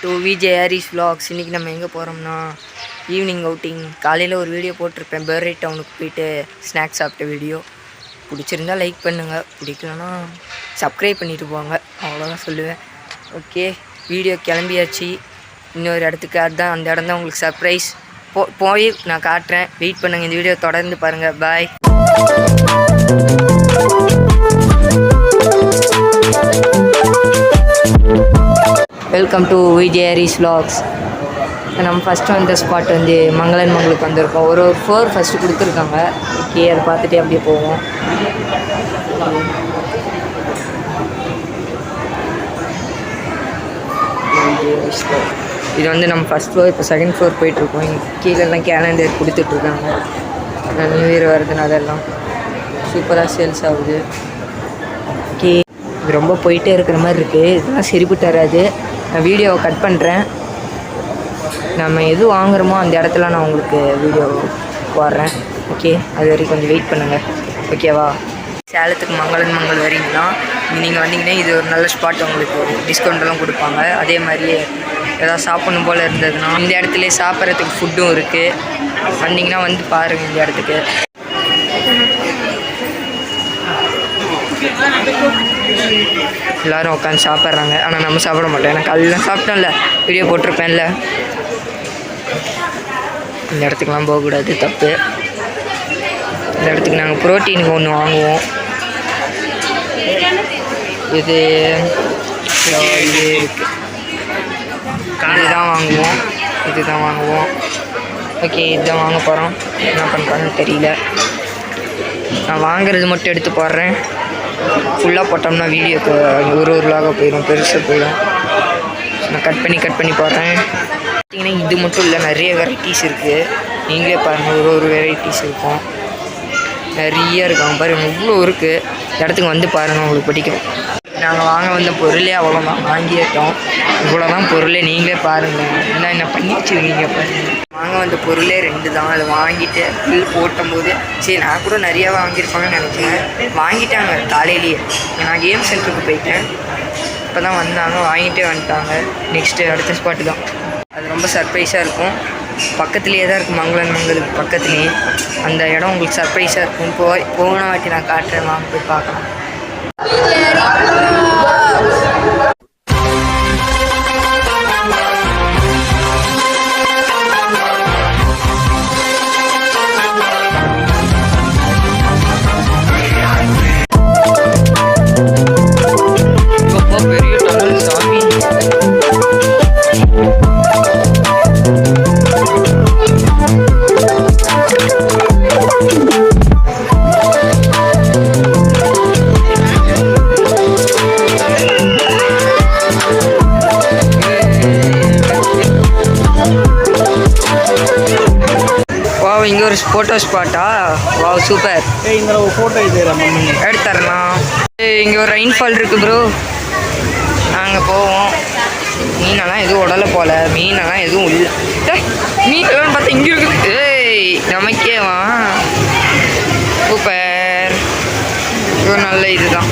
To VJ Haris vlogs. இன்றைக்கி நம்ம எங்கே போகிறோம்னா ஈவினிங் அவுட்டிங். காலையில் ஒரு வீடியோ போட்டிருப்பேன், பெர்ரி டவுனுக்கு போயிட்டு ஸ்நாக்ஸ் சாப்பிட்ட வீடியோ. பிடிச்சிருந்தா லைக் பண்ணுங்கள், பிடிக்கலன்னா சப்ஸ்கிரைப் பண்ணிட்டு போங்க, அவ்வளோதான் சொல்லுவேன். ஓகே, வீடியோ கிளம்பியாச்சு. இன்னொரு இடத்துக்கு, அதுதான் அந்த இடம் தான் உங்களுக்கு சர்ப்ரைஸ். போய் நான் காட்டுறேன், வெயிட் பண்ணுங்கள். இந்த வீடியோ தொடர்ந்து பாருங்கள். Bye. Welcome to VJ Haris vlogs. நம்ம ஃபஸ்ட்டு வந்த ஸ்பாட் வந்து மங்களன் மங்களுக்கு வந்திருக்கோம். ஒரு 4 ஃபஸ்ட்டு கொடுத்துருக்காங்க. ஓகே, அதை பார்த்துட்டு அப்படியே போவோம். இது வந்து நம்ம ஃபஸ்ட் ஃப்ளோர், இப்போ செகண்ட் ஃப்ளோர் போயிட்டுருக்கோம். கீழெல்லாம் கேலண்டர் கொடுத்துட்ருக்காங்க. நியூ இயர் வருதுன்னு அதெல்லாம் சூப்பராக சேல்ஸ் ஆகுது. ஓகே, இது ரொம்ப போயிட்டே இருக்கிற மாதிரி இருக்குது. இதெல்லாம் சரிப்பட்டு வராது. நான் வீடியோவை கட் பண்ணுறேன். நம்ம எது வாங்குகிறோமோ அந்த இடத்துல நான் உங்களுக்கு வீடியோ போடுறேன். ஓகே, அது வரைக்கும் கொஞ்சம் வெயிட் பண்ணுங்கள். ஓகேவா? சேலத்துக்கு மங்களன் மங்கள் வரீங்கன்னா நீங்கள் வந்தீங்கன்னா இது ஒரு நல்ல ஸ்பாட். உங்களுக்கு டிஸ்கவுண்ட்டெல்லாம் கொடுப்பாங்க. அதே மாதிரியே ஏதாவது சாப்பிடணும் போல் இருந்ததுன்னா இந்த இடத்துல சாப்பிட்றதுக்கு ஃபுட்டும் இருக்குது. வந்தீங்கன்னா வந்து பாருங்கள் இந்த இடத்துக்கு. எல்லோரும் உட்காந்து சாப்பிட்றாங்க. ஆனால் நம்ம சாப்பிட மாட்டோம். ஏன்னா காலையில் சாப்பிட்டோம்ல, வீடியோ போட்டிருப்பேன்ல. இந்த இடத்துக்குலாம் போகக்கூடாது, தப்பு. இந்த இடத்துக்கு நாங்கள் ப்ரோட்டீனுக்கு ஒன்று வாங்குவோம். இது இதுதான் வாங்குவோம். இதுதான் வாங்குவோம். ஓகே, இதுதான் வாங்க போகிறோம். என்ன பண்ணுறாங்கன்னு தெரியல. நான் வாங்குறது மட்டும் எடுத்து போடுறேன். ஃபுல்லாக போட்டோம்னா வீடியோக்கு ஒரு லாக போயிடும், பெருசாக போயிடும். நான் கட் பண்ணி போடுறேன். பார்த்திங்கன்னா இது மட்டும் இல்லை, நிறைய வெரைட்டிஸ் இருக்குது. நீங்களே பாருங்கள், ஒரு வெரைட்டிஸ் இருக்கும், நிறைய இருக்காங்க. பாருங்கள், இவ்வளோ இருக்குது. இடத்துக்கு வந்து பாருங்கள், உங்களுக்கு பிடிக்கும். நாங்கள் வாங்க வந்த பொருளே அவ்வளோதான், வாங்கிட்டோம். இவ்வளோ தான் பொருளே. நீங்களே பாருங்கள், என்ன பண்ணி வச்சுருக்கீங்க பாருங்கள். வாங்க வந்த பொருளே 2 தான். அதை வாங்கிட்டு பில் போட்டும்போது சரி, நான் கூட நிறையா வாங்கியிருப்பாங்கன்னு நினச்சேன். வாங்கிட்டாங்க காலையிலேயே. நான் கேம் சென்டருக்கு போயிட்டேன். இப்போ தான் வந்தாங்க, வாங்கிட்டே வந்துட்டாங்க. நெக்ஸ்ட்டு அடுத்த ஸ்பாட்டு தான். அது ரொம்ப சர்ப்ரைஸாக இருக்கும். பக்கத்துலேயே தான் இருக்குது, மங்களன் மங்களுக்கு பக்கத்துலேயே. அந்த இடம் உங்களுக்கு சர்ப்ரைஸாக இருக்கும். போன வாட்டி நான் காட்டுறேன், வாங்க போய் பார்க்கலாம். இங்கே ஒரு ஃபோட்டோ ஸ்பாட்டா? வா, சூப்பர். இங்கே ஒரு ஃபோட்டோ எடுத்துறலாம். இங்கே ஒரு ரெயின்ஃபால் இருக்குது ப்ரோ. நாங்கள் போவோம். மீனெல்லாம் எதுவும் உடலை போல், மீனெல்லாம் எதுவும் இல்லை. மீனெல்லாம் பார்த்தா இங்கே இருக்குது. ஏய், நமக்கே வா, சூப்பர். இது ஒரு நல்ல இதுதான்.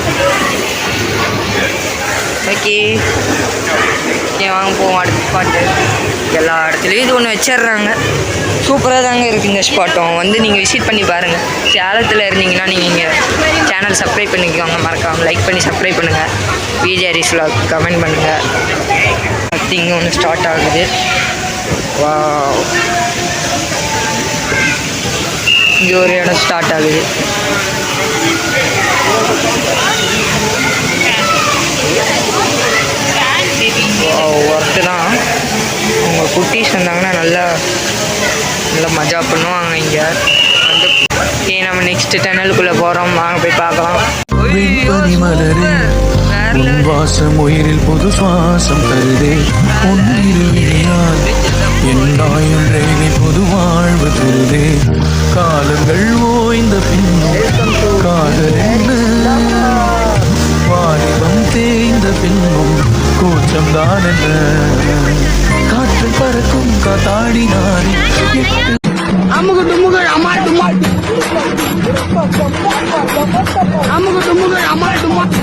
ஓகே, வாங்க போவோம் அடுத்த ஸ்பாட்டு. எல்லா இடத்துலையும் இது ஒன்று வச்சிட்றாங்க. சூப்பராக தாங்க இருக்குது இந்த ஸ்பாட்டும். வந்து நீங்கள் விசிட் பண்ணி பாருங்கள். சேலத்தில் இருந்தீங்கன்னா நீங்கள் சேனல் சப்ஸ்கிரைப் பண்ணிக்கோங்க, மறக்காமல் லைக் பண்ணி சப்ஸ்கிரைப் பண்ணுங்கள். விஜே ஹாரிஸ் vlog கமெண்ட் பண்ணுங்கள். அடுத்து இங்கே ஒன்று ஸ்டார்ட் ஆகுது. வா, இங்கே ஒரு இடம் ஸ்டார்ட் ஆகுது. ஒர்க்கு தான். உங்கள் குட்டீஸ் வந்தாங்கன்னா நல்லா மஜா பண்ணுவாங்க இங்கே வந்து. நம்ம நெக்ஸ்ட் டனலுக்குள்ளே போகிறோம், வாங்க போய் பார்க்கலாம். வாசம் உயிரில் புது சுவாசம் தருதே. என்னாயும் புது வாழ்வு தருதே. காலங்கள் ஓய்ந்த பின்னும் காதல் என்ன, வாலிபம் தேய்ந்த பின்னும் கூச்சம் தான் என்ன. காற்று பறக்கும் காத்தாடி நாரி அமுக துமுக அமால் டுமால் அமுக துமுக அமால் டுமால்